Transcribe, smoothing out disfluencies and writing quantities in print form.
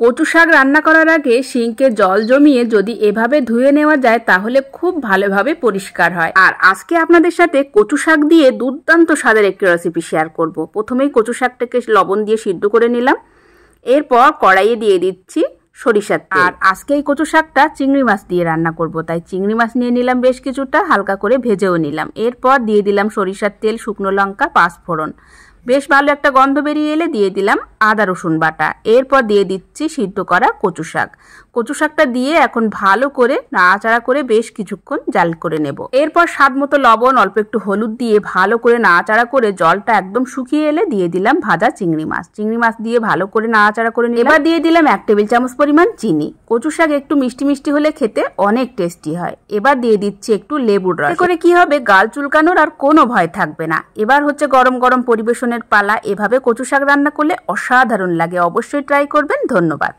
কচু শাক রান্না করার আগে সিঙ্কে জল জমিয়ে যদি এভাবে ধুয়ে নেওয়া যায় তাহলে খুব ভালোভাবে পরিষ্কার হয়। আর আজকে আপনাদের সাথে কচু শাক দিয়ে দুর্দান্ত স্বাদের একটি রেসিপি শেয়ার করব। প্রথমেই কচু শাকটাকে লবণ দিয়ে সিদ্ধ করে নিলাম, এরপর কড়াইয়ে দিয়ে দিচ্ছি সরিষার তেল। আর আজকে এই কচু শাকটা চিংড়ি মাছ দিয়ে রান্না করব, তাই চিংড়ি মাছ নিয়ে নিলাম বেশ কিছুটা, হালকা করে ভেজেও নিলাম। এরপর দিয়ে দিলাম সরিষার তেল, শুকনো লঙ্কা, পাঁচফোড়ন। বেশ ভালো একটা গন্ধ বেরিয়ে এলে দিয়ে দিলাম আদা রসুন বাটা। এরপর দিয়ে দিচ্ছি সিদ্ধ করা কচু শাক। কচু শাকটা দিয়ে এখন ভালো করে নাড়াচাড়া করে বেশ কিছুক্ষণ জাল করে নেব। এরপর স্বাদ মতো লবণ, অল্প একটু হলুদ দিয়ে ভালো করে নাড়াচাড়া করে জলটা একদম শুকিয়ে এলে দিয়ে দিলাম ভাজা চিংড়ি মাছ। চিংড়ি মাছ দিয়ে ভালো করে নাড়াচাড়া করে এবার দিয়ে দিলাম 1 টেবিল চামচ পরিমাণ চিনি। কচু শাক একটু মিষ্টি মিষ্টি হলে খেতে অনেক টেস্টি হয়। এবার দিয়ে দিচ্ছি একটু লেবুর রস। করে কি হবে, গাল চুলকানোর আর কোনো ভয় থাকবে না। এবার হচ্ছে গরম গরম পরিবেশনের পালা। এভাবে কচু শাক রান্না করলে অসাধারণ লাগে, অবশ্যই ট্রাই করবেন। ধন্যবাদ।